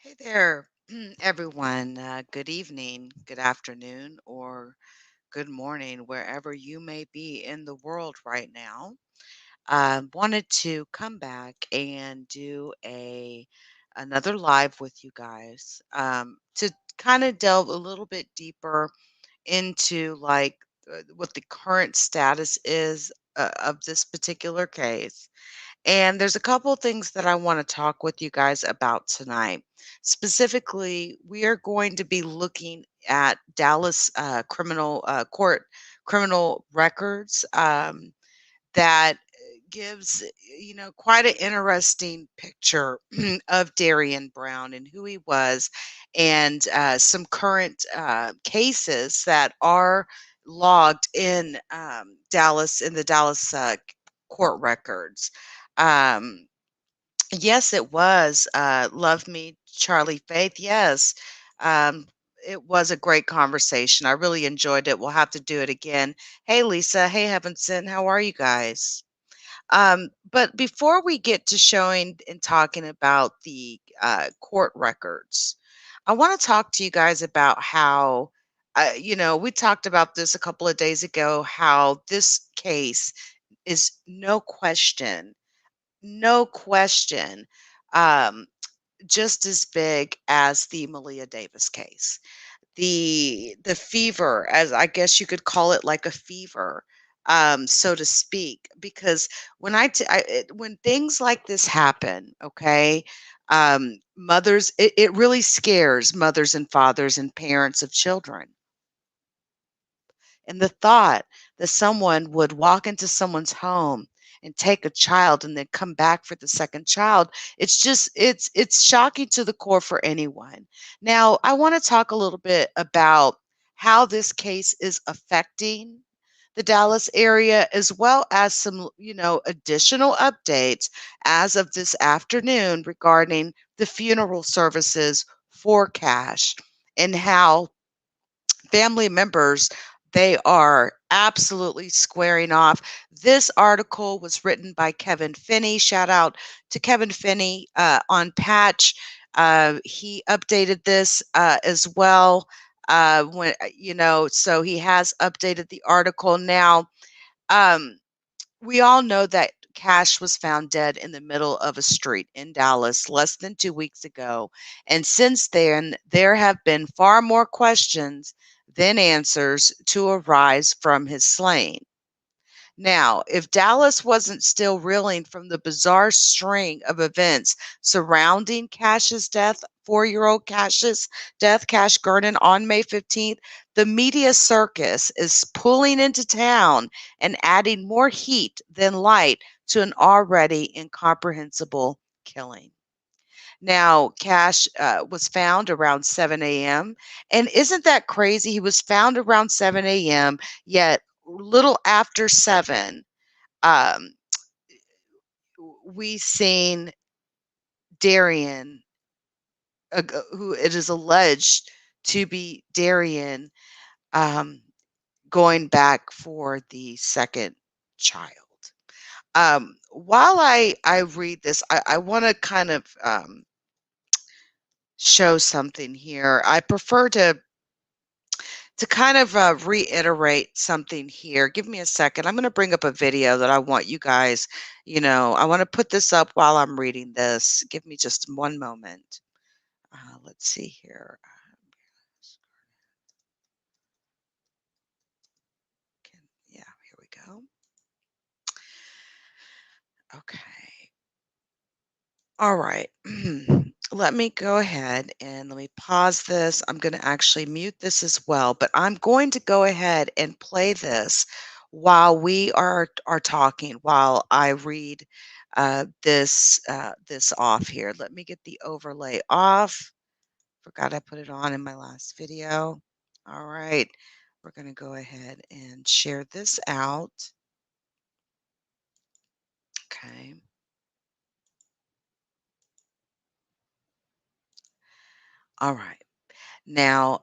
Hey there, everyone. Good evening, good afternoon, or good morning, wherever you may be in the world right now. Wanted to come back and do a another live with you guys to kind of delve a little bit deeper into what the current status is of this particular case, and there's a couple things that I want to talk with you guys about tonight. Specifically, we are going to be looking at Dallas criminal court criminal records that gives quite an interesting picture of Darian Brown and who he was, and some current cases that are logged in Dallas in the Dallas court records. Um, yes, it was. Love Me, Charlie Faith. Yes. Um, it was a great conversation. I really enjoyed it. We'll have to do it again. Hey, Lisa. Hey, Heaven Sent. How are you guys? But before we get to showing and talking about the court records, I want to talk to you guys about how, we talked about this a couple of days ago, how this case is no question, um, just as big as the Malia Davis case. The fever, as I guess you could call it, like a fever, so to speak, because when things like this happen, okay, mothers, it really scares mothers and fathers and parents of children. And the thought that someone would walk into someone's home and take a child and then come back for the second child, it's shocking to the core for anyone. Now, I want to talk a little bit about how this case is affecting the Dallas area, as well as some, additional updates as of this afternoon regarding the funeral services for Cash, and how family members, they are absolutely squaring off. This article was written by Kevin Finney. Shout out to Kevin Finney on Patch. He updated this as well. So he has updated the article now. Um, we all know that Cash was found dead in the middle of a street in Dallas less than 2 weeks ago. And since then, there have been far more questions than answers to arise from his slaying. Now, if Dallas wasn't still reeling from the bizarre string of events surrounding Cash's death, 4-year-old Cash's death, Cash Gernon, on May 15th, the media circus is pulling into town and adding more heat than light to an already incomprehensible killing. Now, Cash was found around 7 a.m. And isn't that crazy? He was found around 7 a.m., yet little after 7, um, we seen Darian, who it is alleged to be Darian, um, going back for the second child. While I read this, I want to kind of show something here. I prefer to kind of reiterate something here. Give me a second. I'm going to bring up a video that I want you guys, I want to put this up while I'm reading this. Give me just one moment. Let's see here. Yeah, here we go. Okay. All right. Let me go ahead and let me pause this. I'm going to actually mute this as well, but I'm going to go ahead and play this while we are talking, while I read this off here. Let me get the overlay off. Forgot I put it on in my last video. All right. We're going to go ahead and share this out. Okay. All right. Now,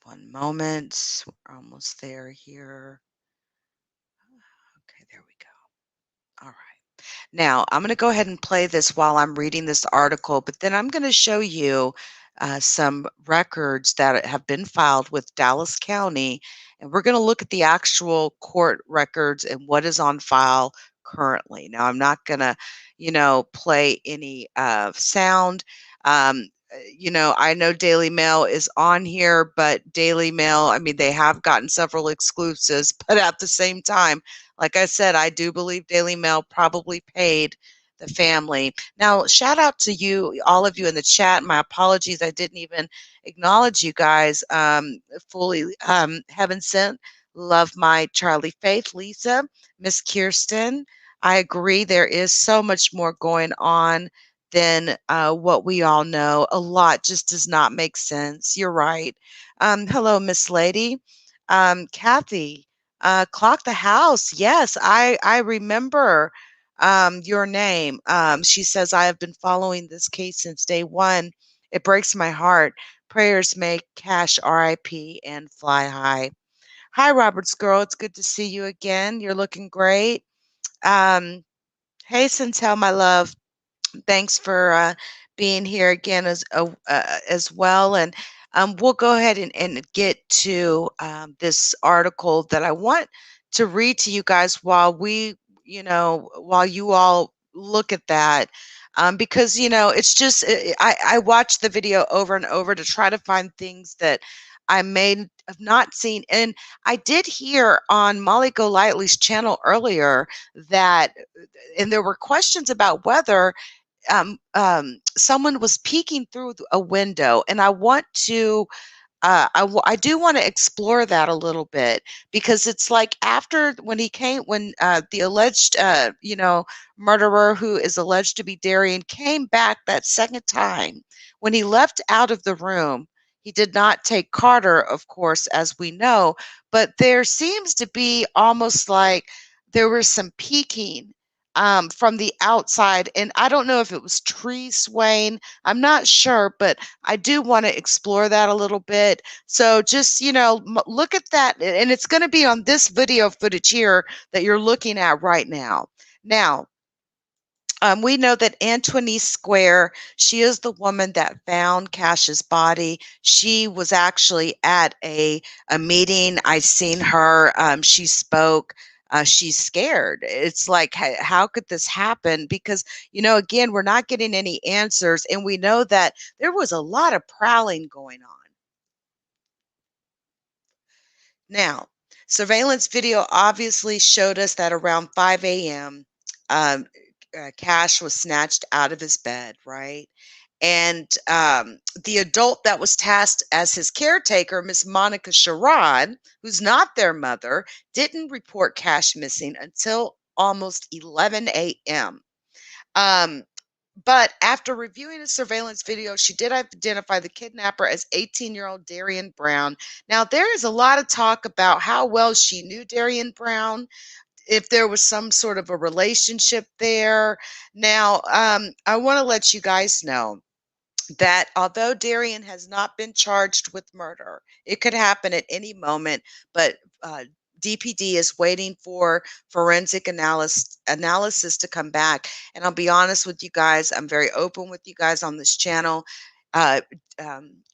one moment. We're almost there here. Okay, there we go. All right. Now, I'm going to go ahead and play this while I'm reading this article, but then I'm going to show you some records that have been filed with Dallas County, and we're going to look at the actual court records and what is on file currently. Now, I'm not going to, play any sound. I know Daily Mail is on here, but Daily Mail, I mean, they have gotten several exclusives, but at the same time, like I said, I do believe Daily Mail probably paid the family. Now, shout out to you, all of you in the chat. My apologies, I didn't even acknowledge you guys fully. Heaven sent, love my Charlie Faith, Lisa, Miss Kirsten. I agree, there is so much more going on than what we all know. A lot just does not make sense. You're right. Hello, Miss Lady. Kathy, Clock the House. Yes, I remember your name. She says, I have been following this case since day one. It breaks my heart. Prayers make Cash RIP and fly high. Hi, Robert's girl. It's good to see you again. You're looking great. Um, hey, Centel, my love. Thanks for being here again as well. And we'll go ahead and get to this article that I want to read to you guys while while you all look at that. Because, it's just, I watched the video over and over to try to find things that I may have not seen. And I did hear on Molly Golightly's channel earlier that, and there were questions about whether someone was peeking through a window, and I want to I do want to explore that a little bit because it's like after when the alleged murderer who is alleged to be Darian came back that second time, when he left out of the room, he did not take Carter, of course, as we know, but there seems to be almost like there was some peeking from the outside, and I don't know if it was tree swaying. I'm not sure, but I do want to explore that a little bit. So just, look at that. And it's going to be on this video footage here that you're looking at right now. Now, we know that Antoinette Square, she is the woman that found Cash's body. She was actually at a meeting. I seen her. She spoke. She's scared. It's like, how could this happen? Because, again, we're not getting any answers. And we know that there was a lot of prowling going on. Now, surveillance video obviously showed us that around 5 a.m., um, Cash was snatched out of his bed, right? And the adult that was tasked as his caretaker, Miss Monica Sharon, who's not their mother, didn't report Cash missing until almost 11 a.m. Um, but after reviewing the surveillance video, she did identify the kidnapper as 18-year-old Darian Brown. Now, there is a lot of talk about how well she knew Darian Brown, if there was some sort of a relationship there. Now, I want to let you guys know that although Darian has not been charged with murder, it could happen at any moment, but DPD is waiting for forensic analysis to come back. And I'll be honest with you guys, I'm very open with you guys on this channel. Uh,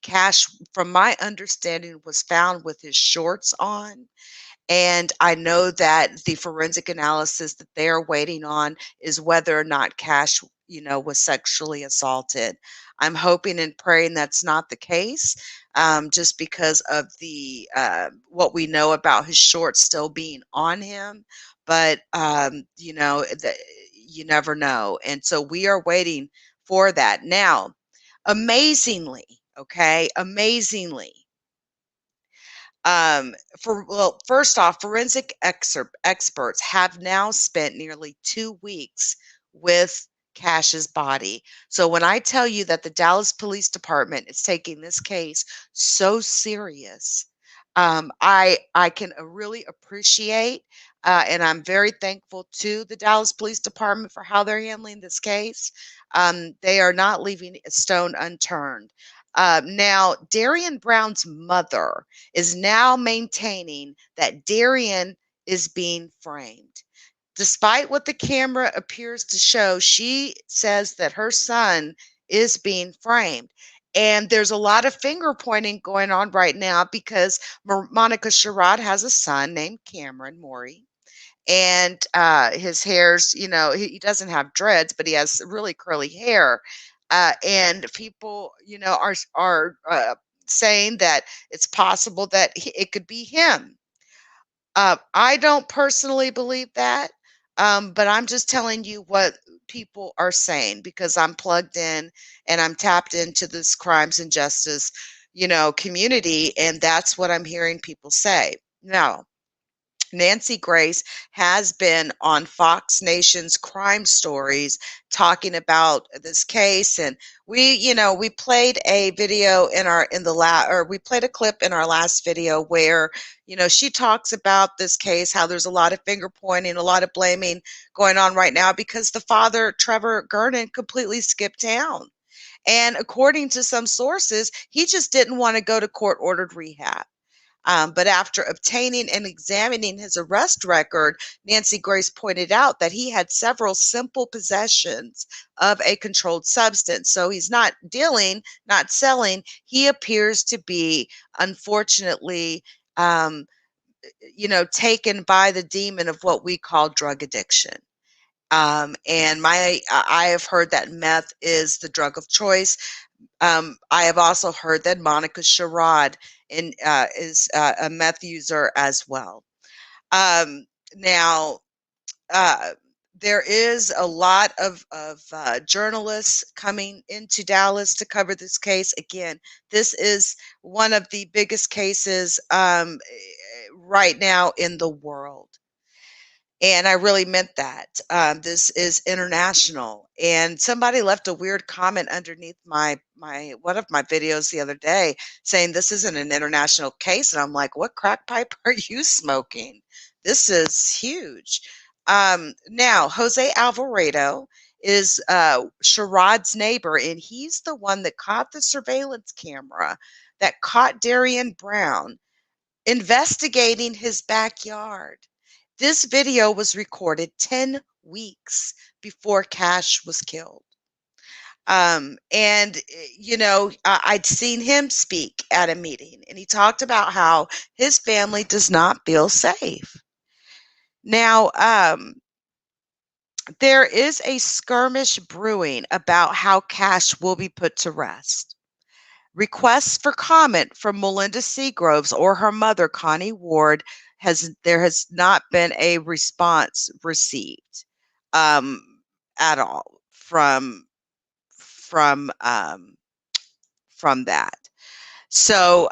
Cash, from my understanding, was found with his shorts on. And I know that the forensic analysis that they're waiting on is whether or not Cash, was sexually assaulted. I'm hoping and praying that's not the case, just because of the what we know about his shorts still being on him. But you never know, and so we are waiting for that now. Amazingly, okay, amazingly, first off, forensic experts have now spent nearly 2 weeks with Cash's body. So when I tell you that the Dallas Police Department is taking this case so serious, I can really appreciate, and I'm very thankful to the Dallas Police Department for how they're handling this case. They are not leaving a stone unturned. Now, Darian Brown's mother is now maintaining that Darian is being framed. Despite what the camera appears to show, she says that her son is being framed. And there's a lot of finger pointing going on right now because Monica Sherrod has a son named Cameron Maury. And his hair's, he doesn't have dreads, but he has really curly hair. And people, are saying that it's possible that it could be him. I don't personally believe that, but I'm just telling you what people are saying because I'm plugged in and I'm tapped into this crimes and justice, community, and that's what I'm hearing people say. Now, Nancy Grace has been on Fox Nation's Crime Stories talking about this case, and we played a video or we played a clip in our last video where she talks about this case, how there's a lot of finger pointing, a lot of blaming going on right now because the father, Trevor Gernon, completely skipped town. And according to some sources, he just didn't want to go to court ordered rehab. But after obtaining and examining his arrest record, Nancy Grace pointed out that he had several simple possessions of a controlled substance. So he's not dealing, not selling. He appears to be, unfortunately, taken by the demon of what we call drug addiction. And I have heard that meth is the drug of choice. I have also heard that Monica Sherrod is a meth user as well. Now, uh, there is a lot of journalists coming into Dallas to cover this case. Again, this is one of the biggest cases right now in the world. And I really meant that. This is international. And somebody left a weird comment underneath my one of my videos the other day saying this isn't an international case. And I'm like, what crack pipe are you smoking? This is huge. Now, Jose Alvarado is Sherrod's neighbor, and he's the one that caught the surveillance camera that caught Darian Brown investigating his backyard. This video was recorded 10 weeks before Cash was killed. I'd seen him speak at a meeting, and he talked about how his family does not feel safe. Now, there is a skirmish brewing about how Cash will be put to rest. Requests for comment from Melinda Seagroves or her mother, Connie Ward, there has not been a response received um, at all from um, from that. So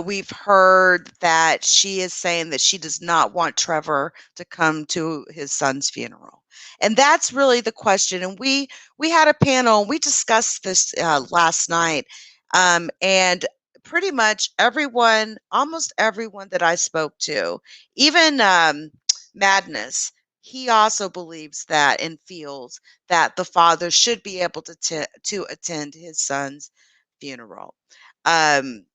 we've heard that she is saying that she does not want Trevor to come to his son's funeral. And that's really the question. And we had a panel and we discussed this last night. And pretty much everyone, almost everyone that I spoke to, even Madness, he also believes that and feels that the father should be able to attend his son's funeral. Um,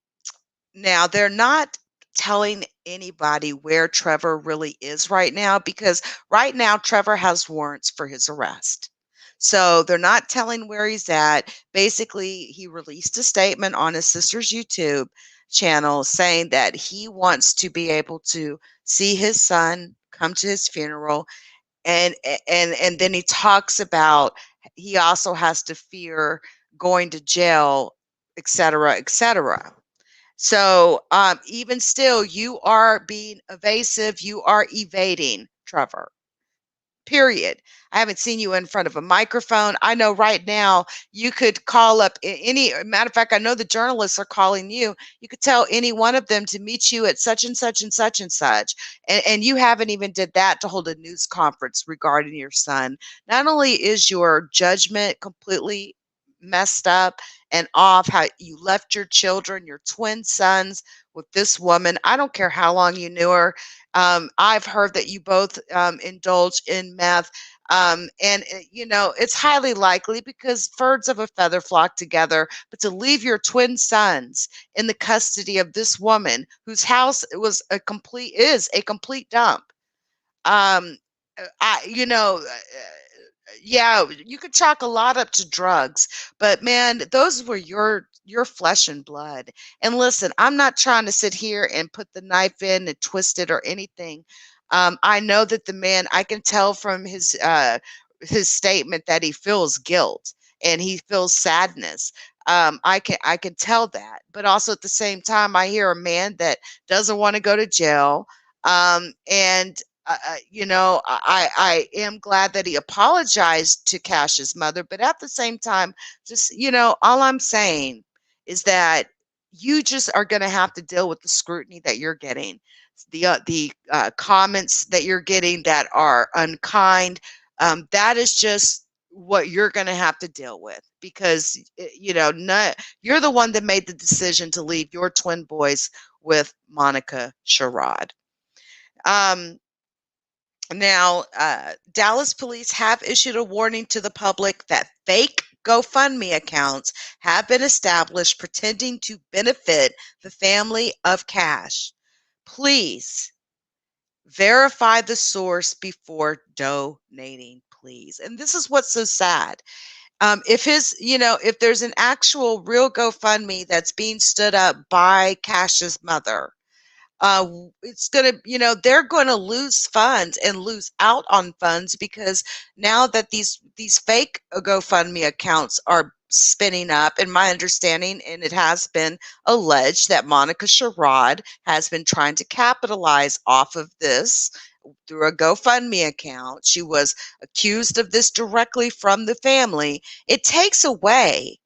Now they're not telling anybody where Trevor really is right now because right now Trevor has warrants for his arrest. So they're not telling where he's at. Basically, he released a statement on his sister's YouTube channel saying that he wants to be able to see his son come to his funeral, and then he talks about he also has to fear going to jail, etc., etc. So, even still, you are being evasive, you are evading, Trevor. Period. I haven't seen you in front of a microphone. I know right now you could call up any matter of fact, I know the journalists are calling you. You could tell any one of them to meet you at such and such and such and such. And you haven't even did that to hold a news conference regarding your son. Not only is your judgment completely messed up and off, how you left your children, your twin sons with this woman. I don't care how long you knew her. I've heard that you both indulge in meth. It's highly likely because birds of a feather flock together, but to leave your twin sons in the custody of this woman whose house is a complete dump. Um, yeah, you could chalk a lot up to drugs, but man, those were your flesh and blood. And listen, I'm not trying to sit here and put the knife in and twist it or anything. I know that the man, I can tell from his statement that he feels guilt and he feels sadness. I can tell that, but also at the same time, I hear a man that doesn't want to go to jail. And I am glad that he apologized to Cash's mother, but at the same time, just, all I'm saying is that you just are going to have to deal with the scrutiny that you're getting, the comments that you're getting that are unkind. That is just what you're going to have to deal with because, you're the one that made the decision to leave your twin boys with Monica Sherrod. Um, Dallas police have issued a warning to the public that fake GoFundMe accounts have been established pretending to benefit the family of Cash. Please verify the source before donating, please. And this is what's so sad. If there's an actual real GoFundMe that's being stood up by Cash's mother, it's going to, they're going to lose funds and lose out on funds because now that these fake GoFundMe accounts are spinning up, in my understanding, and it has been alleged that Monica Sherrod has been trying to capitalize off of this through a GoFundMe account. She was accused of this directly from the family. It takes away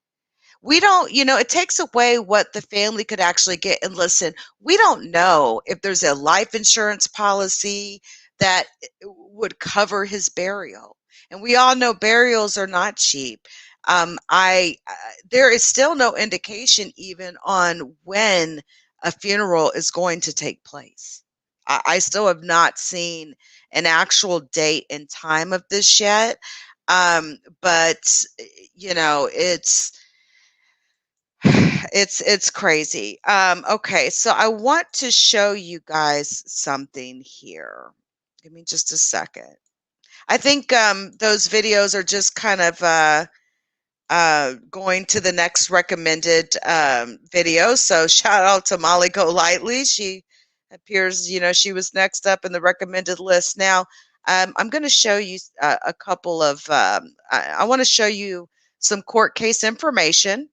we don't, it takes away what the family could actually get. And listen, we don't know if there's a life insurance policy that would cover his burial. And we all know burials are not cheap. There is still no indication even on when a funeral is going to take place. I still have not seen an actual date and time of this yet. But it's it's crazy. Okay, so I want to show you guys something here. Give me just a second. I think those videos are just kind of going to the next recommended video. So shout out to Molly Golightly. She appears, she was next up in the recommended list. Now, I'm going to show you a couple of, I want to show you some court case information.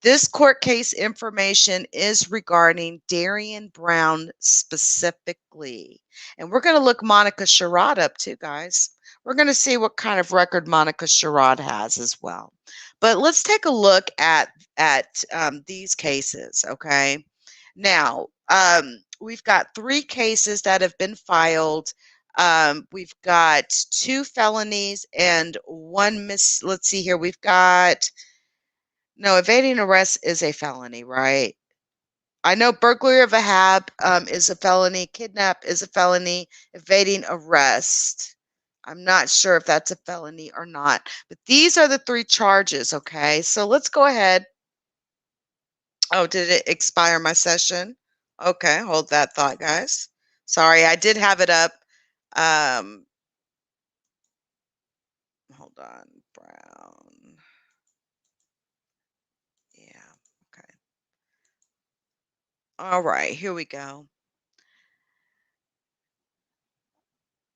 This court case information is regarding Darian Brown specifically. And we're going to look Monica Sherrod up too, guys. We're going to see what kind of record Monica Sherrod has as well. But let's take a look at these cases, okay? Now, we've got 3 cases that have been filed. We've got 2 felonies and 1 let's see here. We've got no, evading arrest is a felony, right? I know burglary of a is a felony, kidnap is a felony, evading arrest. I'm not sure if that's a felony or not, but these are the 3 charges, okay? So let's go ahead. Oh, did it expire my session? Okay, hold that thought, guys. Sorry, I did have it up. Hold on, Brown. Yeah, okay. All right, here we go.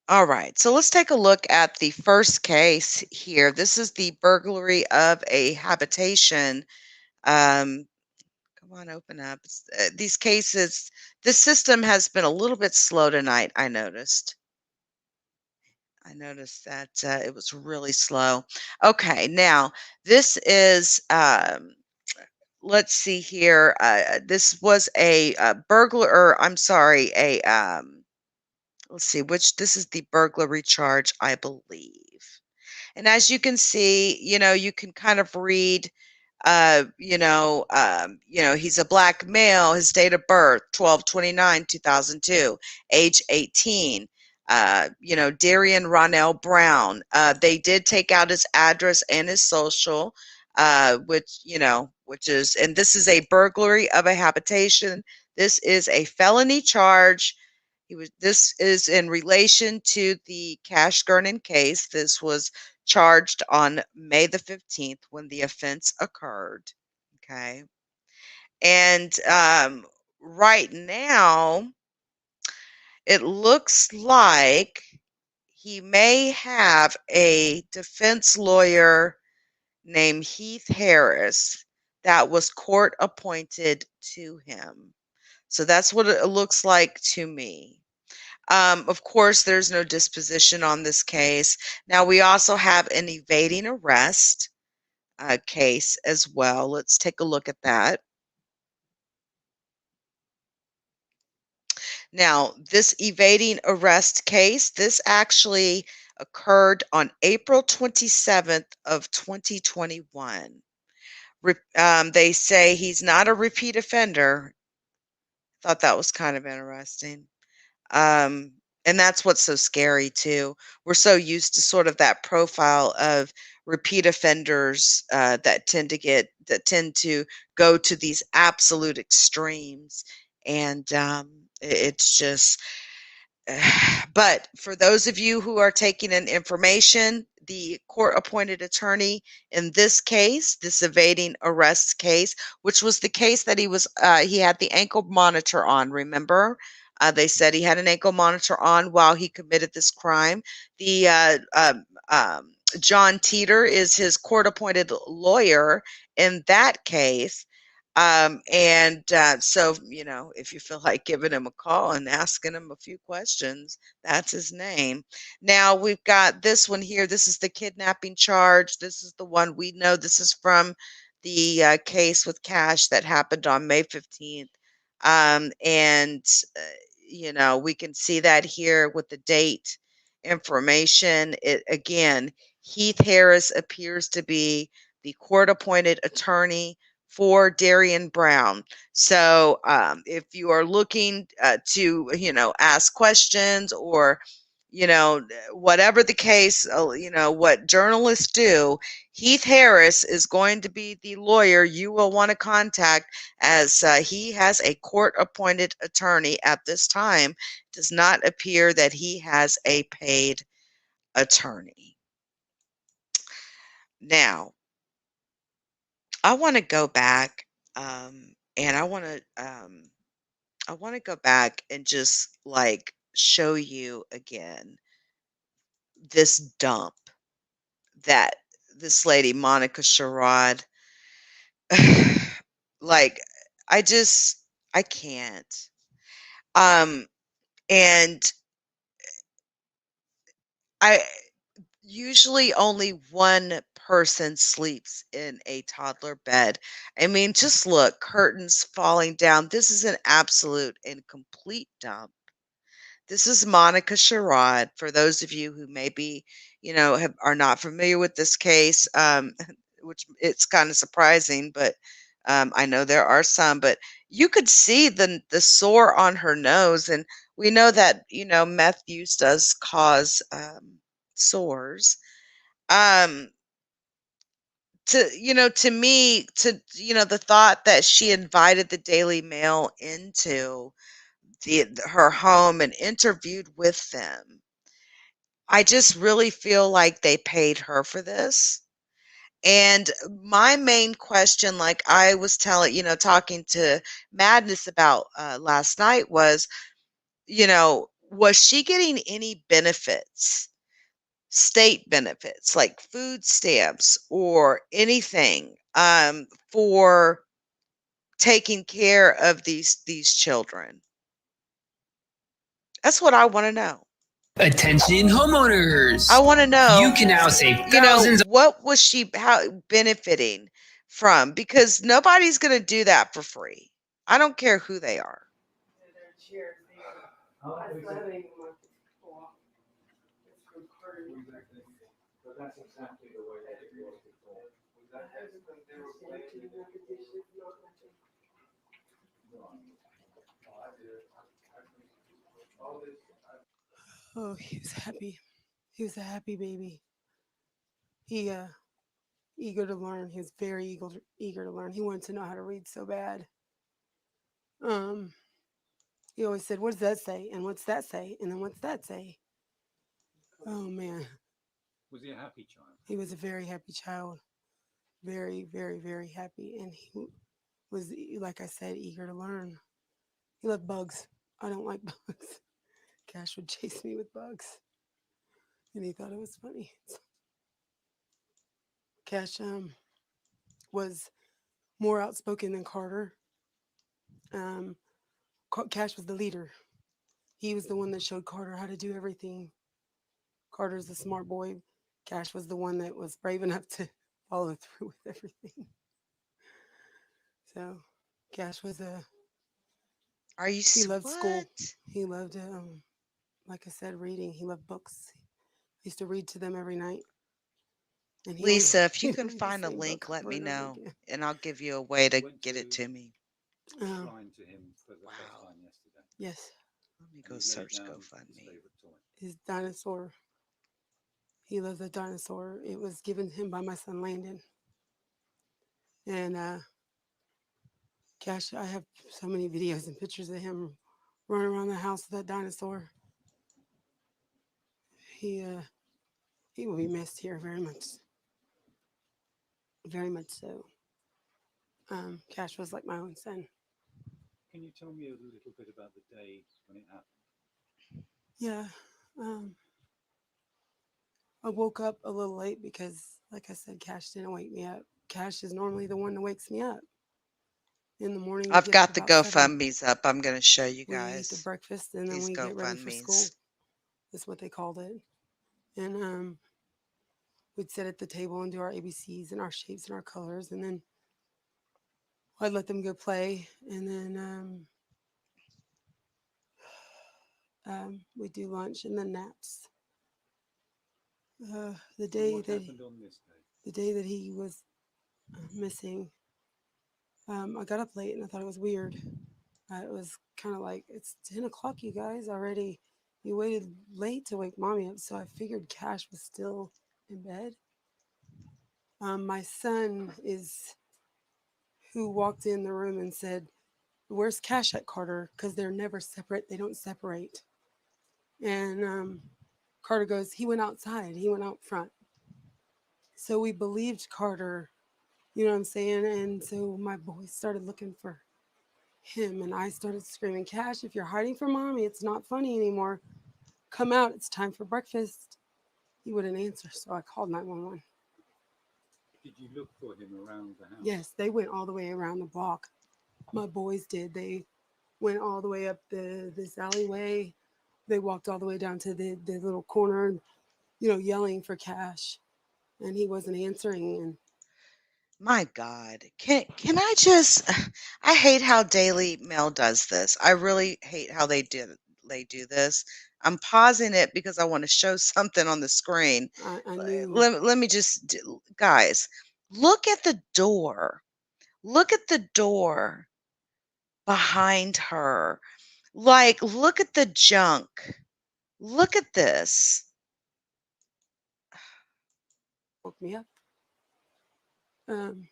All right, so let's take a look at the first case here. This is the burglary of a habitation. Come on, open up. These cases, the system has been a little bit slow tonight, I noticed. I noticed that it was really slow. Okay, now this is, let's see here. This was a burglar, or I'm sorry, let's see, this is the burglary charge, I believe. And as you can see, you can kind of read, he's a black male, his date of birth, 12/29/2002, age 18. Darian Ronell Brown. They did take out his address and his social, which is, and this is a burglary of a habitation. This is a felony charge. This is in relation to the Cash Gernon case. This was charged on May the 15th when the offense occurred. Okay. And right now, it looks like he may have a defense lawyer named Heath Harris that was court appointed to him. So that's what it looks like to me. Of course, there's no disposition on this case. Now, we also have an evading arrest case as well. Let's take a look at that. Now, this evading arrest case, this actually occurred on April 27th of 2021. They say he's not a repeat offender. Thought that was kind of interesting. Um, and that's what's so scary too. We're so used to sort of that profile of repeat offenders that tend to go to these absolute extremes, and it's just but for those of you who are taking in information, the court appointed attorney in this case, this evading arrest case, which was the case that he had the ankle monitor on, remember? They said he had an ankle monitor on while he committed this crime. The John Teeter is his court appointed lawyer in that case. So, if you feel like giving him a call and asking him a few questions, that's his name. Now we've got this one here. This is the kidnapping charge. This is the one we know. This is from the case with Cash that happened on May 15th. And, we can see that here with the date information. It again, Heath Harris appears to be the court appointed attorney for Darian Brown. So if you are looking to, ask questions or, whatever the case, what journalists do, Heath Harris is going to be the lawyer you will want to contact, as he has a court appointed attorney at this time. Does not appear that he has a paid attorney. Now, I want to go back, and I want to go back and just like show you again this dump that this lady Monica Sherrod, like I just I can't. Um, and I usually only one person sleeps in a toddler bed. I mean, just look, curtains falling down. This is an absolute and complete dump. This is Monica Sherrod. For those of you who maybe, are not familiar with this case, which it's kind of surprising, but I know there are some. But you could see the sore on her nose, and we know that meth use does cause sores. Um, to me, the thought that she invited the Daily Mail into her home and interviewed with them. I just really feel like they paid her for this. And my main question, like I was talking to Madness about last night, was she getting any benefits, state benefits, like food stamps or anything, for taking care of these children? That's what I want to know. Attention I homeowners! wanna You know, can now save thousands. what was she benefiting from? Because nobody's gonna do that for free. I don't care who they are. Oh, he was happy. He was a happy baby. He eager to learn. He was very eager to learn. He wanted to know how to read so bad. Um, he always said, "What does that say?" And "What's that say?" And then "What's that say?" Oh man, he was a very happy child. Very, very, very happy, and he was, like I said, eager to learn. He loved bugs. I don't like bugs. Cash would chase me with bugs, and he thought it was funny. Cash was more outspoken than Carter. Um, Cash was the leader. He was the one that showed Carter how to do everything. Carter's the smart boy. Cash was the one that was brave enough to follow through with everything. So Cash was a Are you he loved school. what? He loved like I said, reading. He loved books. I used to read to them every night, and he only Lisa, if you he'd can read the find a same book link, let over me and over know again. and I'll give you a way to get it to me. Um, Wow. yes, Let me go search GoFundMe. his dinosaur. He loves a dinosaur. It was given to him by my son Landon, and Cash. I have so many videos and pictures of him running around the house with that dinosaur. He uh, he will be missed here very much so. Cash was like my own son. Yeah. Um, I woke up a little late because, like I said, Cash didn't wake me up. Cash is normally the one that wakes me up. In the morning, we I've get up got the about 7. GoFundMe's up. I'm going to show you We eat the guys breakfast and then these we get ready for school. GoFundMe's. That's what they called it. And we'd sit at the table and do our ABCs and our shapes and our colors. And then I'd let them go play. And then we'd do lunch and then naps. Uh, the day that the day that he was missing, I got up late and I thought it was weird. It was kind of like, it's 10 o'clock, you guys already. You waited late to wake mommy up. So I figured Cash was still in bed. My son is who walked in the room and said, "Where's Cash at, Carter?" Because they're never separate. They don't separate. And Carter goes, "He went outside. He went out front." So we believed Carter, you know what I'm saying? And so my boys started looking for him. And I started screaming, "Cash, if you're hiding from mommy, it's not funny anymore. Come out. It's time for breakfast." He wouldn't answer. So I called 911. Yes, they went all the way around the block. My boys did. They went all the way up this alleyway. They walked all the way down to the little corner, yelling for Cash, and he wasn't answering. And My God. Can I just I hate how Daily Mail does this. I really hate how they do this. I'm pausing it because I want to show something on the screen. I knew. Let me just guys, look at the door. Look at the door behind her. Like, look at the junk. Look at this. Woke me up. Um,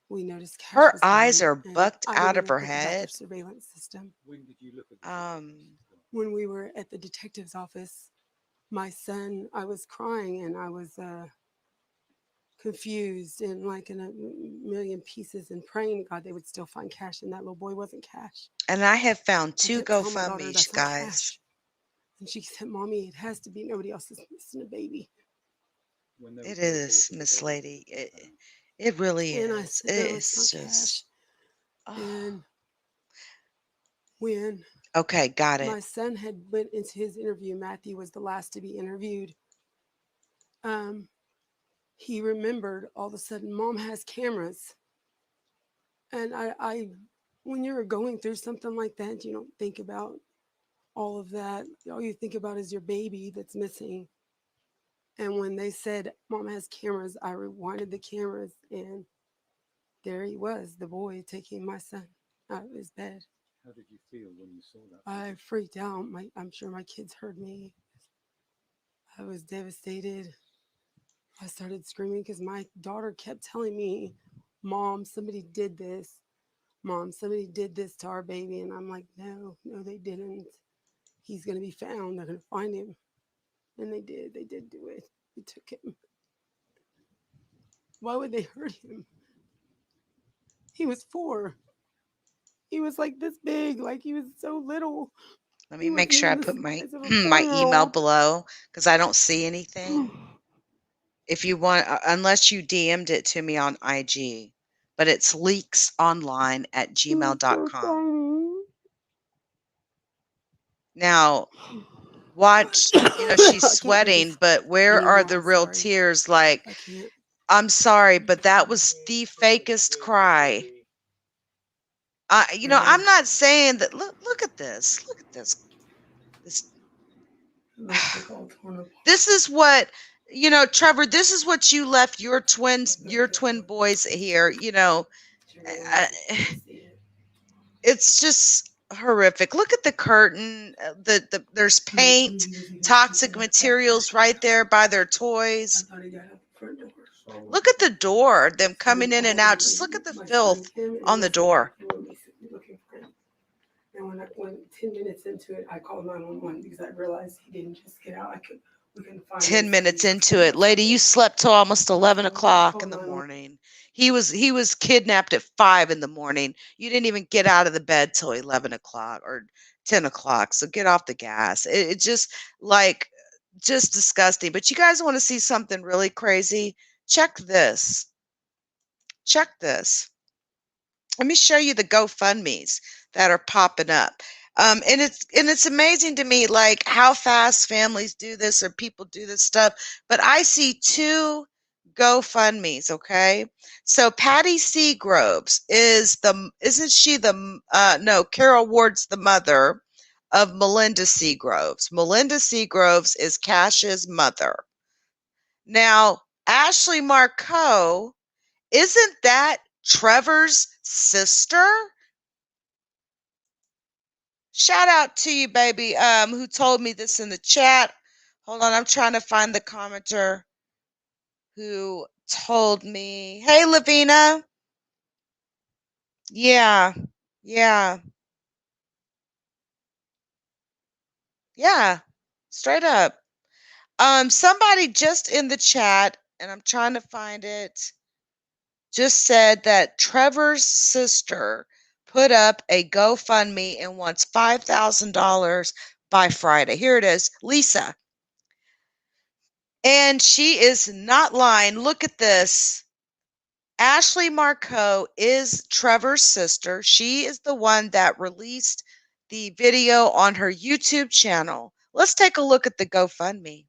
we noticed Cash Her was eyes gone, are and bucked I out didn't of even her think about their head. surveillance system. Um, When we were at the detective's office, my son, I was crying and I was confused and like in a million pieces and praying to God they would still find Cash, and that little boy wasn't Cash. and I have found I two kept telling my daughter, GoFundMe's, "That's not guys. Cash." And she said, "Mommy, it has to be. Nobody else is missing a baby." It is, Miss Lady. It really And I is. said, "No, it's It's not just, Cash." oh. And when Okay, got it. my son had went into his interview, Matthew was the last to be interviewed. Um, he remembered all of a sudden, Mom has cameras. And when you're going through something like that, you don't think about all of that. All you think about is your baby that's missing. And when they said Mom has cameras, I rewinded the cameras, and there he was, the boy taking my son out of his bed. I freaked out. I'm sure my kids heard me. I was devastated. I started screaming because my daughter kept telling me, "Mom, somebody did this. Mom, somebody did this to our baby." And I'm like, "No, no, they didn't. He's going to be found. They're going to find him." And they did. They did do it. They took him. Why would they hurt him? He was 4. He was like this big. Like he was so little. Let He me make wasn't sure I even the put my size of a my email 4-year-old. below because I don't see anything. If you want, unless you DM'd it to me on IG, but it's leaksonline at He was so gmail.com. tiny. Now, watch, she's I can't do sweating, this but where are anymore. the I'm real sorry. tears? Like, I can't. I'm sorry, but that was the fakest cry. Yeah. I'm not saying that. Look at this. Look at this. This It looks like all torn apart. this is what Trevor, this is what you left your twin boys here. Gernon uh, just can't see it. it's just horrific. Look at the curtain. There's paint, He was even toxic sleeping at that materials front right door. there by their I toys. thought he got out the front door. Look at the door, them So we coming in and called out. him. Just look at the My son filth came and on we the sat back door. in the room basically looking for him. And when I went 10 minutes into it, I called 911 because I realized he didn't just get out. We couldn't find him, 10 so we minutes trusted into him it. with Lady, you something. slept till almost And 11 so I o'clock in called the 911. morning. He was kidnapped at 5 in the morning. You didn't even get out of the bed till 11 o'clock or 10 o'clock. So get off the gas. It just like just disgusting. But you guys want to see something really crazy? Check this. Check this. Let me show you the GoFundMe's that are popping up. And it's amazing to me like how fast families do this or people do this stuff. But I see two GoFundMe's, okay? So Patty Seagroves isn't she the no, Carol Ward's the mother of Melinda Seagroves. Melinda Seagroves is Cash's mother. Now, Ashley Marcoe, isn't that Trevor's sister? Shout out to you, baby, who told me this in the chat. Hold on, I'm trying to find the commenter who told me. Hey, Lavina. Yeah, yeah, yeah. Straight up. Somebody just in the chat, and I'm trying to find it, just said that Trevor's sister put up a GoFundMe and wants $5,000 by Friday. Here it is, Lisa. And she is not lying. Look at this. Ashley Marcoe is Trevor's sister. She is the one that released the video on her YouTube channel. Let's take a look at the GoFundMe.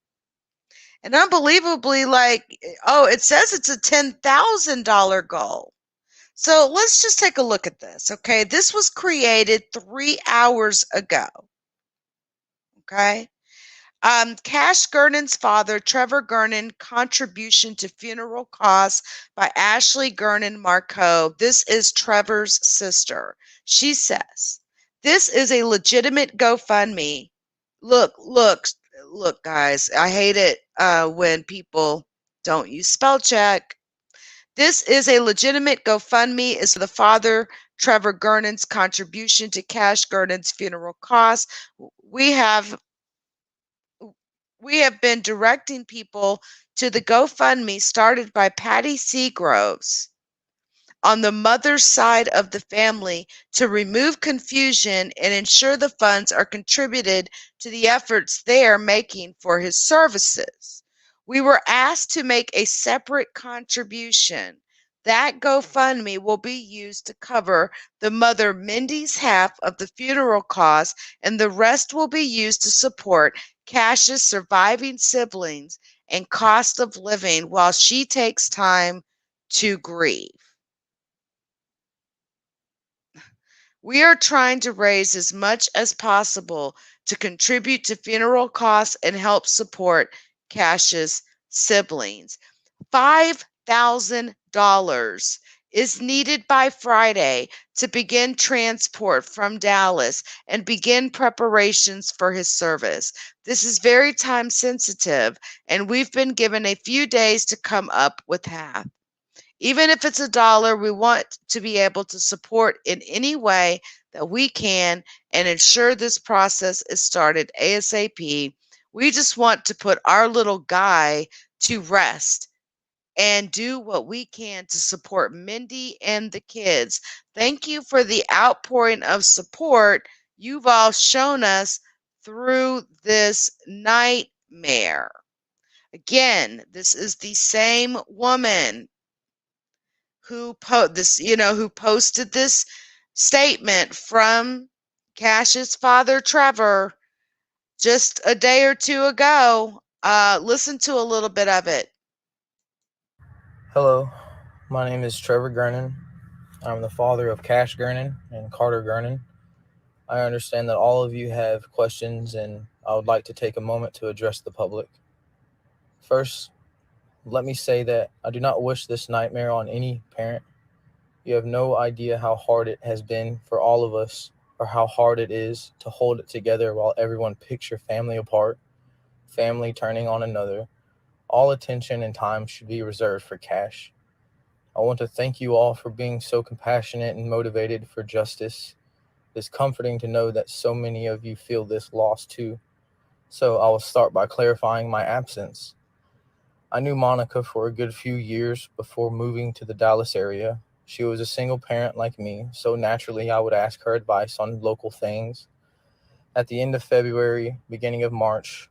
And unbelievably, it says it's a $10,000 goal. So let's just take a look at this, okay? This was created 3 hours ago, okay? Cash Gernon's father, Trevor Gernon, contribution to funeral costs by Ashley Gernon Marcoe. This is Trevor's sister. She says, this is a legitimate GoFundMe. Look, guys, I hate it when people don't use spell check. This is a legitimate GoFundMe is for the father, Trevor Gernon's contribution to Cash Gernon's funeral costs. We have we have been directing people to the GoFundMe started by Patty Seagroves on the mother's side of the family to remove confusion and ensure the funds are contributed to the efforts they are making for his services. We were asked to make a separate contribution. That GoFundMe will be used to cover the mother Mindy's half of the funeral costs, and the rest will be used to support Cash's surviving siblings and cost of living while she takes time to grieve. We are trying to raise as much as possible to contribute to funeral costs and help support Cash's siblings. $5,000 is needed by Friday to begin transport from Dallas and begin preparations for his service. This is very time sensitive, and we've been given a few days to come up with half. Even if it's $1, we want to be able to support in any way that we can and ensure this process is started ASAP. We just want to put our little guy to rest and do what we can to support Mindy and the kids. Thank you for the outpouring of support you've all shown us through this nightmare. Again, this is the same woman who posted this statement from Cash's father Trevor just a day or two ago. Listen to a little bit of it. Hello, my name is Trevor Gernon. I'm the father of Cash Gernon and Carter Gernon. I understand that all of you have questions, and I would like to take a moment to address the public. First, let me say that I do not wish this nightmare on any parent. You have no idea how hard it has been for all of us, or how hard it is to hold it together while everyone picks your family apart, family turning on another. All attention and time should be reserved for Cash. I want to thank you all for being so compassionate and motivated for justice. It's comforting to know that so many of you feel this loss too. So I will start by clarifying my absence. I knew Monica for a good few years before moving to the Dallas area. She was a single parent like me, so naturally I would ask her advice on local things. At the end of February, beginning of March,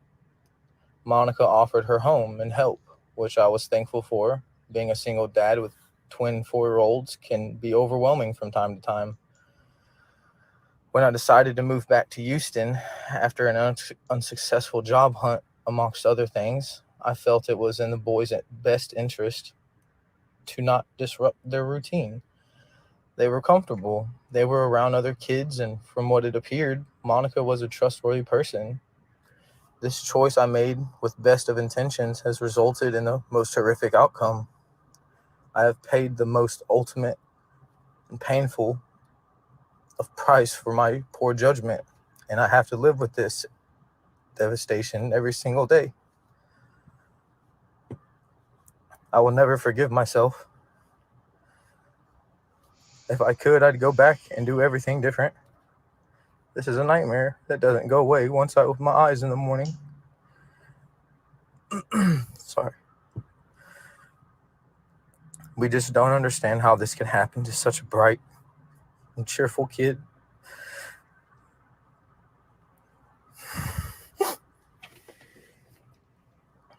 Monica offered her home and help, which I was thankful for. Being a single dad with twin 4-year-olds can be overwhelming from time to time. When I decided to move back to Houston after an unsuccessful job hunt, amongst other things, I felt it was in the boys' best interest to not disrupt their routine. They were comfortable, they were around other kids, and from what it appeared, Monica was a trustworthy person. This choice I made with best of intentions has resulted in the most horrific outcome. I have paid the most ultimate and painful of price for my poor judgment, and I have to live with this devastation every single day. I will never forgive myself. If I could, I'd go back and do everything different. This is a nightmare that doesn't go away once I open my eyes in the morning. Sorry. We just don't understand how this can happen to such a bright and cheerful kid.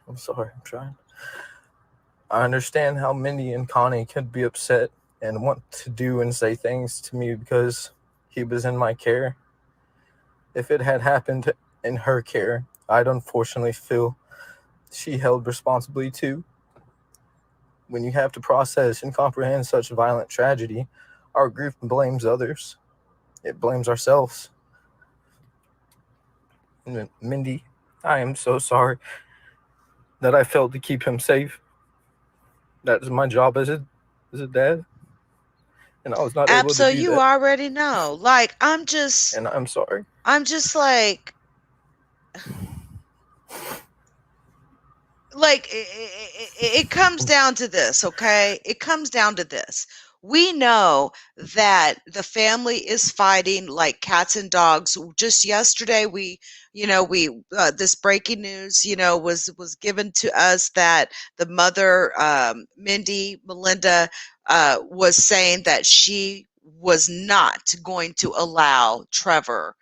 I'm sorry, I'm trying. I understand how Mindy and Connie could be upset and want to do and say things to me because he was in my care. If it had happened in her care, I'd unfortunately feel she held responsibility too. When you have to process and comprehend such violent tragedy, our grief blames others. It blames ourselves. Mindy, I am so sorry that I failed to keep him safe. That is my job as a dad, and I was not able to So do you that. already know. Like And I'm sorry. I'm just like it comes down to this, okay? It comes down to this. We know that the family is fighting like cats and dogs. Just yesterday, we this breaking news, was given to us that the mother, Mindy Melinda, was saying that she was not going to allow Trevor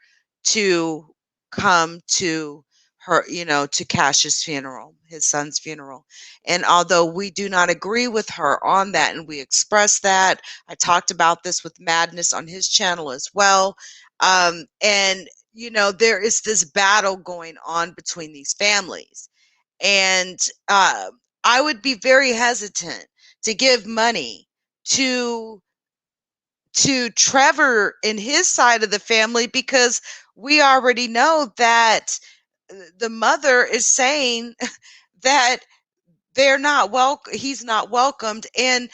to come to to Cash's funeral, his son's funeral. And although we do not agree with her on that, and we express that, I talked about this with Madness on his channel as well. And, there is this battle going on between these families. And I would be very hesitant to give money to Trevor and his side of the family because we already know that the mother is saying that he's not welcomed, and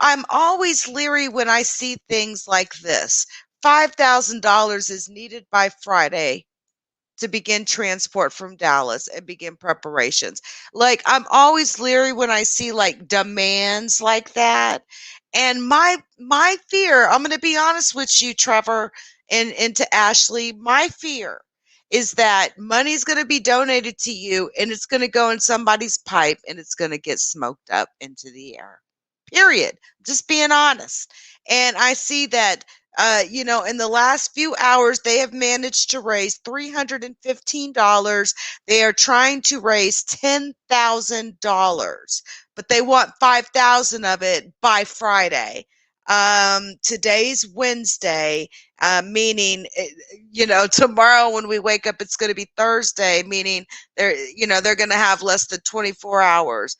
I'm always leery when I see things like this. $5,000 is needed by Friday to begin transport from Dallas and begin preparations. Like, I'm always leery when I see like demands like that. And my fear, I'm going to be honest with you, Trevor, and to Ashley, my fear is that money's going to be donated to you and it's going to go in somebody's pipe and it's going to get smoked up into the air. Period. Just being honest. And I see that in the last few hours, they have managed to raise $315. They are trying to raise $10,000, but they want 5,000 of it by Friday. Today's Wednesday, meaning, tomorrow when we wake up, it's going to be Thursday, meaning they're going to have less than 24 hours,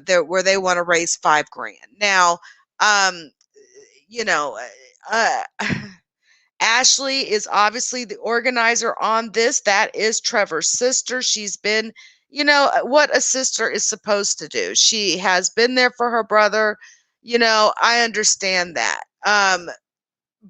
there where they want to raise 5 grand. Now, um, you know, uh, Ashley is obviously the organizer on this. That is Trevor's sister. She's been, what a sister is supposed to do. She has been there for her brother. I understand that.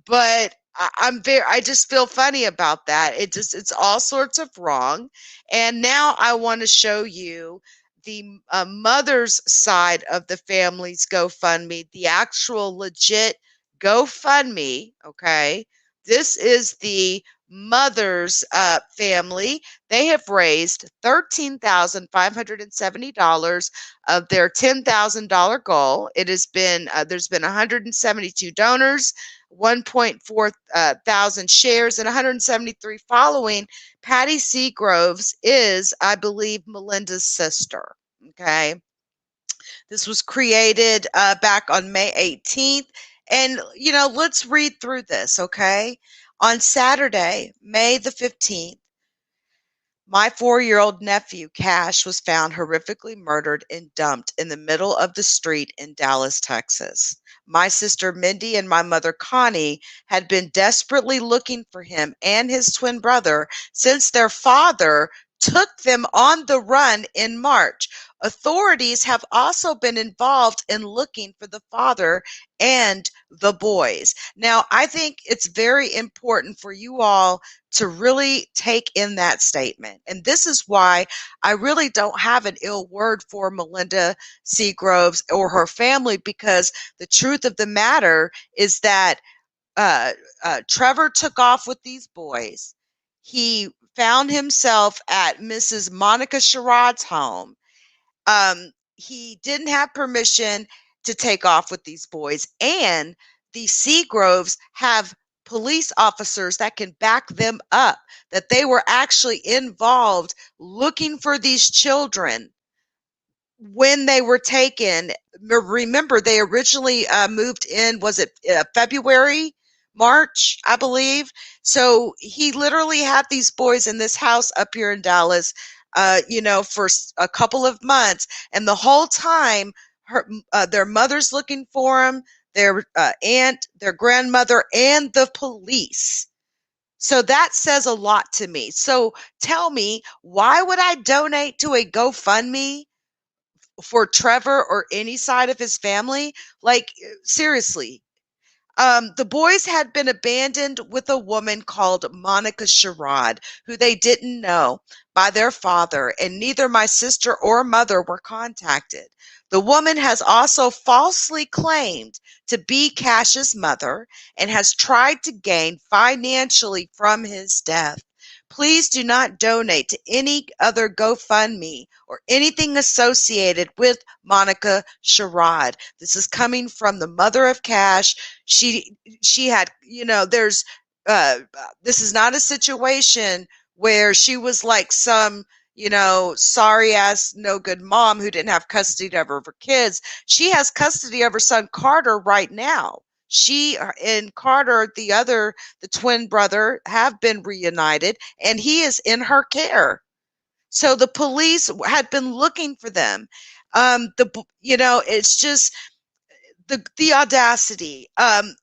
But I just feel funny about that. It's all sorts of wrong. And now I want to show you the mother's side of the family's GoFundMe, the actual legit GoFundMe. Okay. This is the mother's family. They have raised $13,570 of their $10,000 goal. It has been, there's been 172 donors, 1.4 thousand shares, and 173 following. Patty Seagroves is, I believe, Melinda's sister. Okay. This was created back on May 18th. And, let's read through this. Okay. On Saturday, May the 15th, my 4-year-old nephew, Cash, was found horrifically murdered and dumped in the middle of the street in Dallas, Texas. My sister Mindy and my mother Connie had been desperately looking for him and his twin brother since their father took them on the run in March. Authorities have also been involved in looking for the father and the boys. Now, I think it's very important for you all to really take in that statement. And this is why I really don't have an ill word for Melinda Seagroves or her family, because the truth of the matter is that uh, Trevor took off with these boys. He found himself at Mrs. Monica Sherrod's home. He didn't have permission to take off with these boys, and the Seagroves have police officers that can back them up that they were actually involved looking for these children when they were taken. Remember, they originally moved in, was it February, March, I believe? So he literally had these boys in this house up here in Dallas, for a couple of months. And the whole time, their mother's looking for him, their aunt, their grandmother, and the police. So that says a lot to me. So tell me, why would I donate to a GoFundMe for Trevor or any side of his family? Like, seriously. The boys had been abandoned with a woman called Monica Sherrod, who they didn't know, by their father, and neither my sister or mother were contacted. The woman has also falsely claimed to be Cash's mother and has tried to gain financially from his death. Please do not donate to any other GoFundMe or anything associated with Monica Sherrod. This is coming from the mother of Cash. She had, there's this is not a situation where she was like some, sorry ass no good mom who didn't have custody of her kids. She has custody of her son Carter right now. She and Carter, the twin brother, have been reunited, and he is in her care. So the police had been looking for them. It's just the audacity.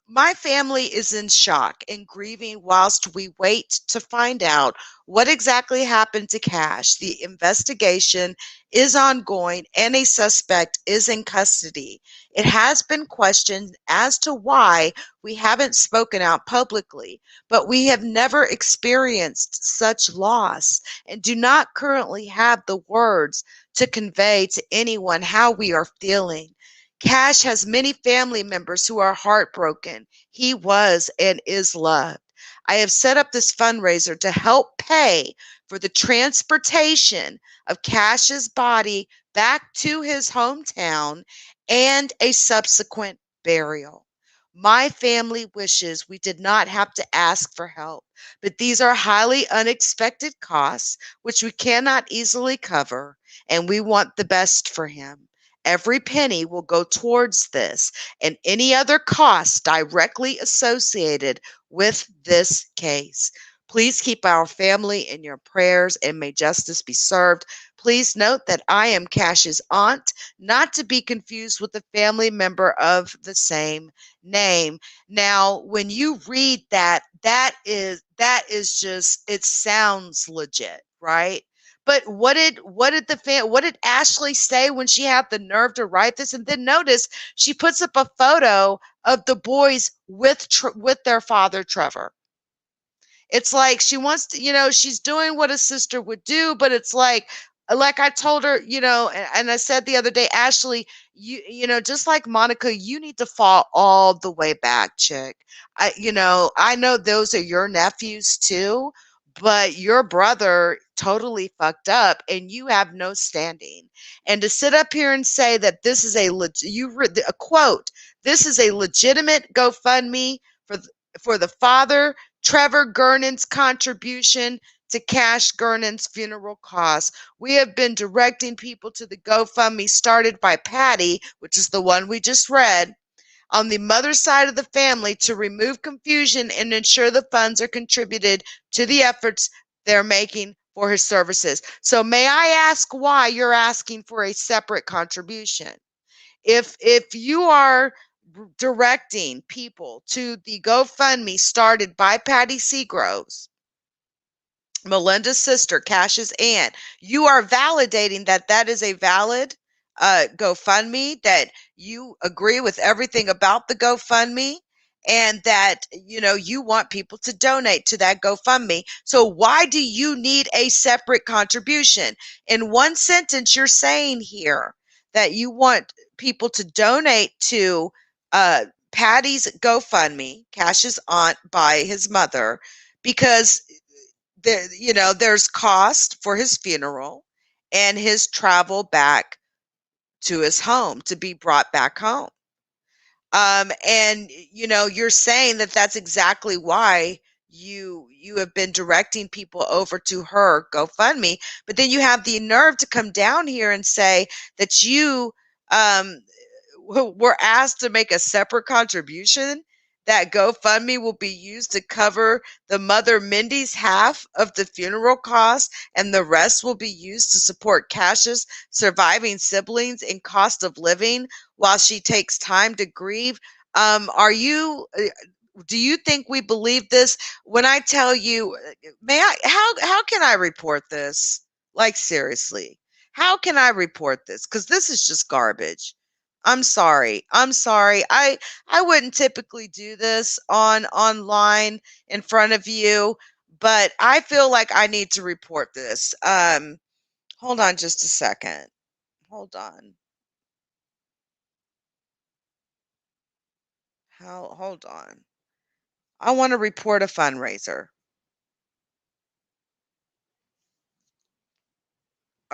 My family is in shock and grieving whilst we wait to find out what exactly happened to Cash. The investigation is ongoing and a suspect is in custody. It has been questioned as to why we haven't spoken out publicly, but we have never experienced such loss and do not currently have the words to convey to anyone how we are feeling. Cash has many family members who are heartbroken. He was and is loved. I have set up this fundraiser to help pay for the transportation of Cash's body back to his hometown and a subsequent burial. My family wishes we did not have to ask for help, but these are highly unexpected costs which we cannot easily cover, and we want the best for him. Every penny will go towards this and any other costs directly associated with this case. Please keep our family in your prayers and may justice be served. Please note that I am Cash's aunt, not to be confused with a family member of the same name. Now, when you read that, that is just, it sounds legit, right? But what did Ashley say when she had the nerve to write this? And then notice she puts up a photo of the boys with their father Trevor. It's like she wants to, she's doing what a sister would do, but it's like I told her, and I said the other day, Ashley, just like Monica, you need to fall all the way back, chick. I know those are your nephews too, but your brother totally fucked up and you have no standing. And to sit up here and say that this is you read a quote, this is a legitimate GoFundMe for for the father Trevor Gernon's contribution to Cash Gernon's funeral costs. We have been directing people to the GoFundMe started by Patty, which is the one we just read, on the mother's side of the family to remove confusion and ensure the funds are contributed to the efforts they're making for his services. So may I ask why you're asking for a separate contribution? If you are directing people to the GoFundMe started by Patty Seagroves, Melinda's sister, Cash's aunt, you are validating that that is a valid GoFundMe, that you agree with everything about the GoFundMe, and that you want people to donate to that GoFundMe. So why do you need a separate contribution? In one sentence, you're saying here that you want people to donate to Patty's GoFundMe, Cash's aunt by his mother, because there's cost for his funeral and his travel back to his home to be brought back home. And you're saying that that's exactly why you have been directing people over to her GoFundMe, but then you have the nerve to come down here and say that you um were asked to make a separate contribution, that GoFundMe will be used to cover the mother Mindy's half of the funeral costs, and the rest will be used to support Cash's surviving siblings in cost of living while she takes time to grieve. Are you? Do you think we believe this? When I tell you, may I? How can I report this? Like seriously, how can I report this? Because this is just garbage. I'm sorry. I'm sorry. I wouldn't typically do this online in front of you, but I feel like I need to report this. Hold on just a second. Hold on. Hold on. I want to report a fundraiser.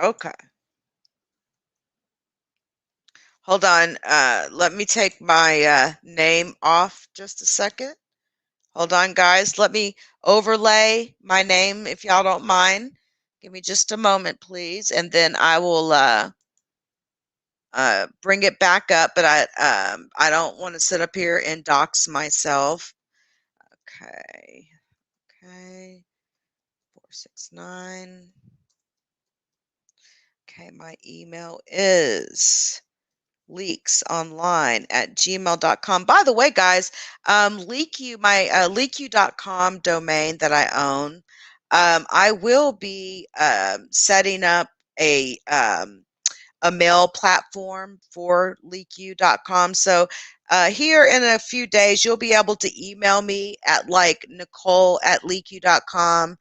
Okay. Hold on. Let me take my name off just a second. Hold on, guys. Let me overlay my name if y'all don't mind. Give me just a moment, please, and then I will bring it back up. But I don't want to sit up here and dox myself. Okay. Okay. 469. Okay, my email is leaksonline at gmail.com. By the way, guys, my leaku.com domain that I own, I will be setting up a mail platform for leaku.com. So here in a few days, you'll be able to email me at like Nicole at leaku.com,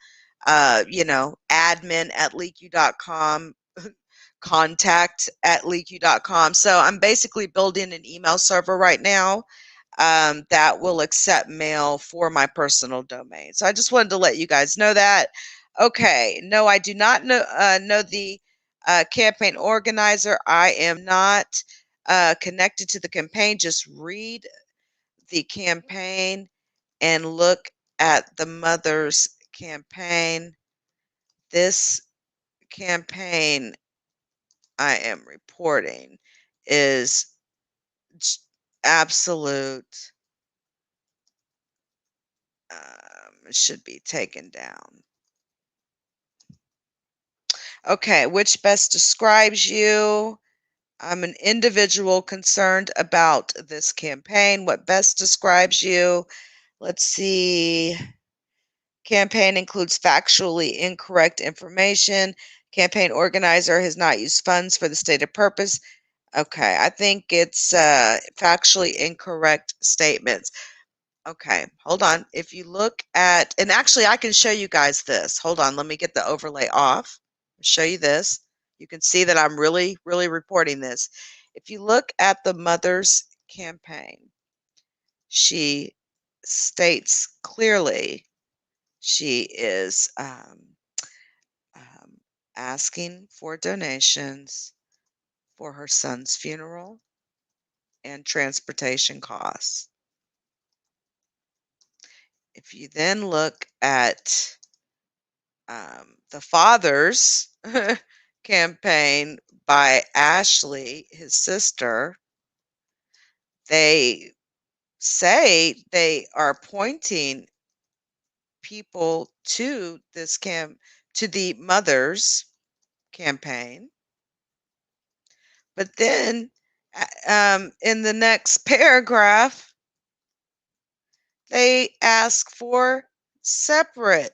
admin at leaku.com, contact at leaku.com. So I'm basically building an email server right now that will accept mail for my personal domain. So I just wanted to let you guys know that. Okay, no, I do not know the campaign organizer. I am not connected to the campaign. Just read the campaign and look at the mother's campaign. This campaign I am reporting is absolute. It should be taken down. Okay, which best describes you? I'm an individual concerned about this campaign. What best describes you? Let's see. Campaign includes factually incorrect information. Campaign organizer has not used funds for the stated purpose. Okay, I think it's factually incorrect statements. Okay, hold on. If you look at, and actually I can show you guys this. Hold on, let me get the overlay off. Show you this. You can see that I'm really, really reporting this. If you look at the mother's campaign, she states clearly she is um, asking for donations for her son's funeral and transportation costs. If you then look at the father's campaign by Ashley, his sister, they say they are pointing people to to the mother's campaign. But then in the next paragraph, they ask for separate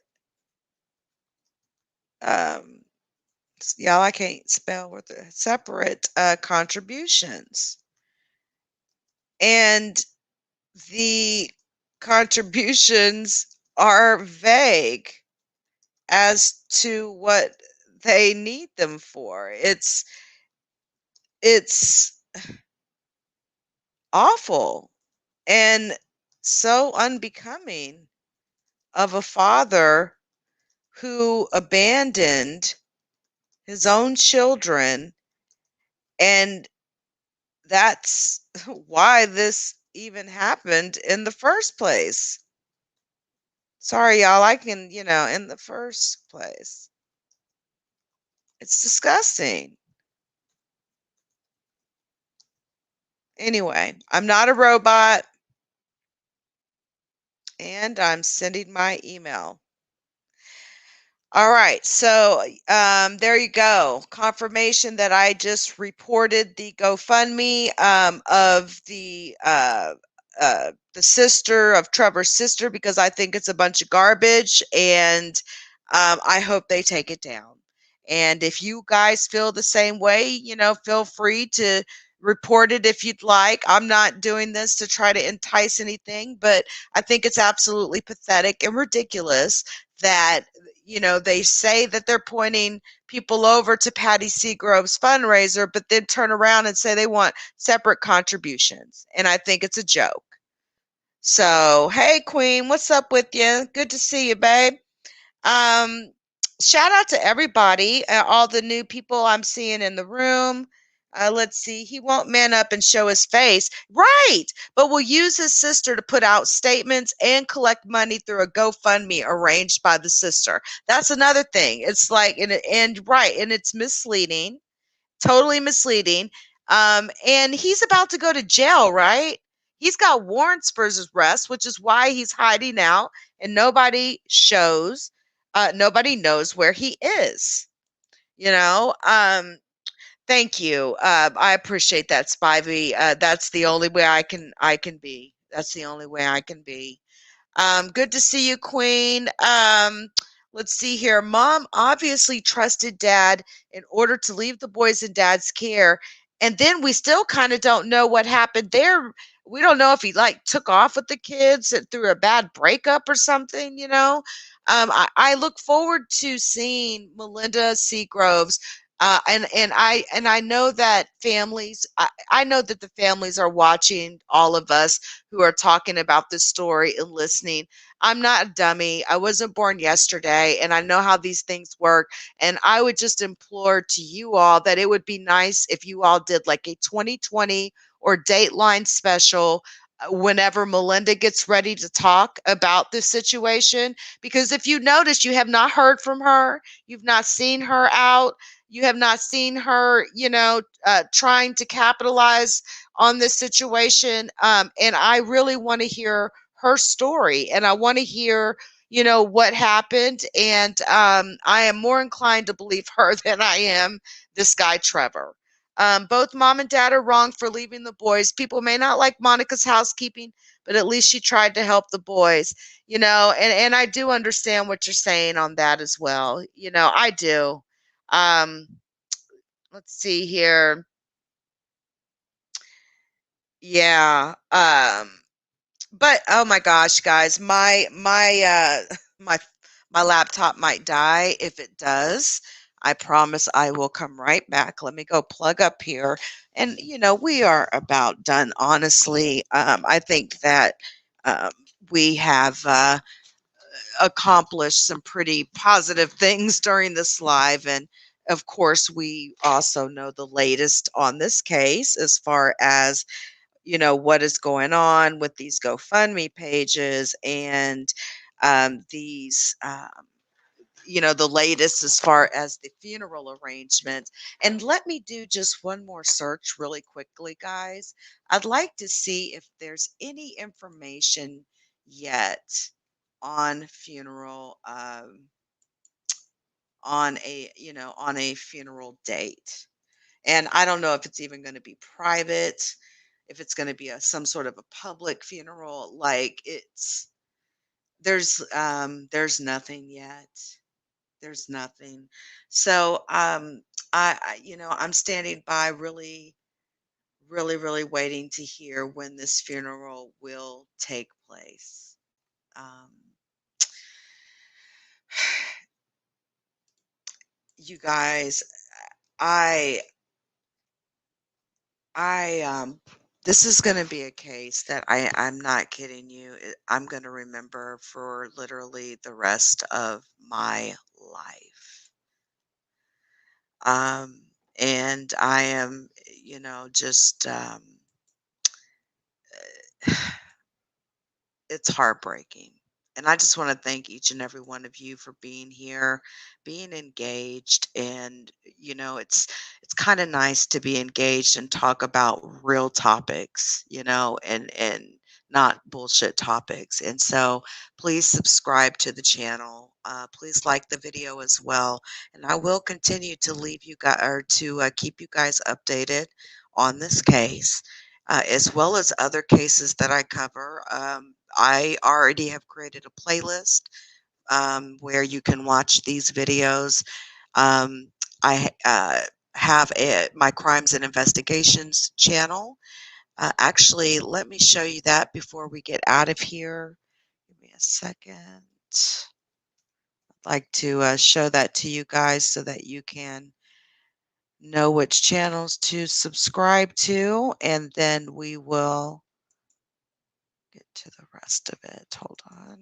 um, y'all, I can't spell with the separate contributions. And the contributions are vague as to what they need them for. It's awful and so unbecoming of a father who abandoned his own children, and that's why this even happened in the first place. Sorry, y'all, I can, in the first place. It's disgusting. Anyway, I'm not a robot, and I'm sending my email. All right, so there you go. Confirmation that I just reported the GoFundMe of the sister of Trevor's sister, because I think it's a bunch of garbage, and I hope they take it down. And if you guys feel the same way, feel free to report it if you'd like. I'm not doing this to try to entice anything, but I think it's absolutely pathetic and ridiculous that they say that they're pointing people over to Patty Seagrove's fundraiser, but then turn around and say they want separate contributions. And I think it's a joke. So, hey, Queen, what's up with you? Good to see you, babe. Um, Shout out to everybody, all the new people I'm seeing in the room. Let's see. He won't man up and show his face. Right. But will use his sister to put out statements and collect money through a GoFundMe arranged by the sister. That's another thing. It's like, and it's misleading, totally misleading. And he's about to go to jail, right? He's got warrants for his arrest, which is why he's hiding out, and nobody knows where he is. You know, Thank you. I appreciate that, Spivey. That's the only way I can be. That's the only way I can be. Good to see you, Queen. Let's see here. Mom obviously trusted Dad in order to leave the boys in Dad's care, and then we still kind of don't know what happened there. We don't know if he like took off with the kids through a bad breakup or something. I look forward to seeing Melinda Seagroves. And I know that I know that the families are watching all of us who are talking about this story and listening. I'm not a dummy. I wasn't born yesterday, and I know how these things work. And I would just implore to you all that it would be nice if you all did like a 2020 or Dateline special whenever Melinda gets ready to talk about this situation. Because if you notice, you have not heard from her, you've not seen her out, you have not seen her, trying to capitalize on this situation. And I really want to hear her story, and I want to hear, what happened. And I am more inclined to believe her than I am this guy, Trevor. Both mom and dad are wrong for leaving the boys. People may not like Monica's housekeeping, but at least she tried to help the boys, and I do understand what you're saying on that as well. I do. Um, let's see here. Yeah. But oh my gosh, guys, my laptop might die. If it does, I promise I will come right back. Let me go plug up here. And we are about done, honestly. I think that um, we have accomplished some pretty positive things during this live. And of course, we also know the latest on this case as far as what is going on with these GoFundMe pages and the latest as far as the funeral arrangements. And let me do just one more search really quickly, guys. I'd like to see if there's any information yet on funeral on a funeral date. And I don't know if it's even going to be private, if it's going to be some sort of a public funeral. Like there's nothing yet. There's nothing. So I'm standing by, really, really, really waiting to hear when this funeral will take place. Um, you guys, I I this is going to be a case that I'm not kidding you. I'm going to remember for literally the rest of my life. Um and I am, just it's heartbreaking. And I just want to thank each and every one of you for being here, being engaged. And it's kind of nice to be engaged and talk about real topics, and not bullshit topics. And so please subscribe to the channel. Please like the video as well. And I will continue to leave you guys, or to keep you guys updated on this case, as well as other cases that I cover. I already have created a playlist where you can watch these videos. Um, I have my crimes and investigations channel. Actually, let me show you that before we get out of here. Give me a second. I'd like to show that to you guys so that you can know which channels to subscribe to, and then we will get to the rest of it. Hold on.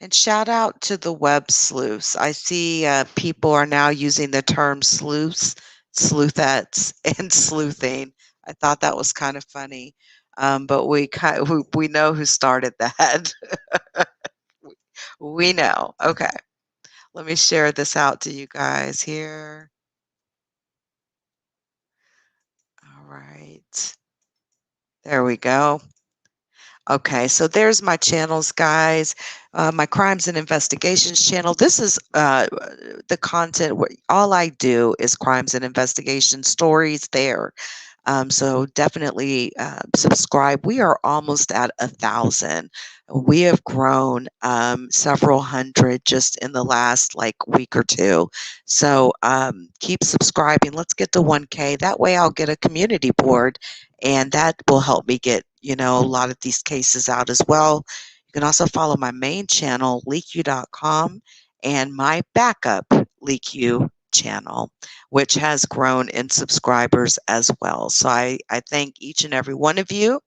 And shout out to the web sleuths. I see people are now using the term sleuths, sleuthettes, and sleuthing. I thought that was kind of funny, but we know who started that. we we know. Okay, let me share this out to you guys here. All right, there we go. Okay, so there's my channels, guys. My crimes and investigations channel. This is the content. All I do is crimes and investigation stories there. So definitely subscribe. We are almost at 1,000. We have grown several hundred just in the last like week or two. So keep subscribing. Let's get to 1K. That way I'll get a community board and that will help me get, a lot of these cases out as well. You can also follow my main channel, leaku.com, and my backup leaku channel, which has grown in subscribers as well. So I thank each and every one of you.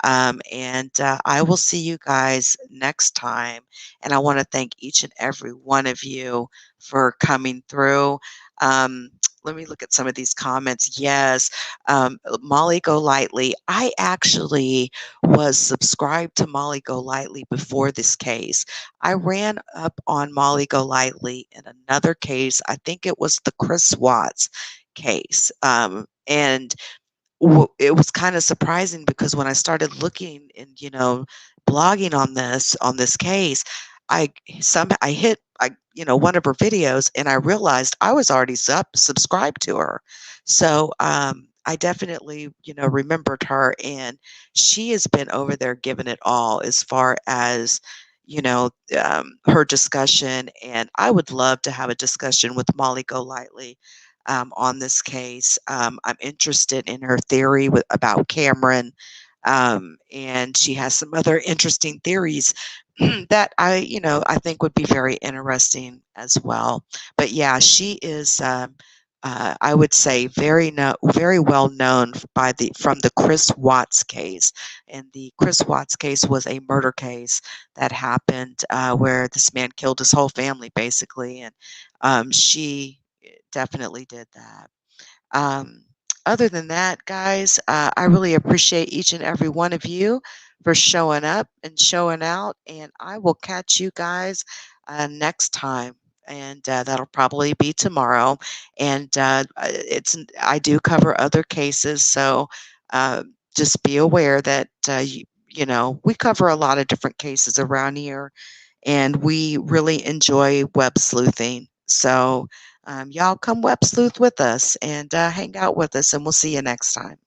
And I will see you guys next time. And I want to thank each and every one of you for coming through. Um, let me look at some of these comments. Yes, Molly Go Lightly. I actually was subscribed to Molly Go Lightly before this case. I ran up on Molly Go Lightly in another case. I think it was the Chris Watts case. And it was kind of surprising because when I started looking and blogging on this case, I hit one of her videos and I realized I was already subscribed to her. So I definitely remembered her, and she has been over there giving it all as far as her discussion. And I would love to have a discussion with Molly Golightly on this case. I'm interested in her theory about Cameron, and she has some other interesting theories that I think would be very interesting as well. But yeah, she is. I would say very well known from the Chris Watts case, and the Chris Watts case was a murder case that happened where this man killed his whole family basically, and she definitely did that. Um, Other than that, guys, I really appreciate each and every one of you for showing up and showing out. And I will catch you guys next time. And that'll probably be tomorrow. And I do cover other cases, so uh, just be aware that we cover a lot of different cases around here, and we really enjoy web sleuthing. So y'all come web sleuth with us and hang out with us, and we'll see you next time.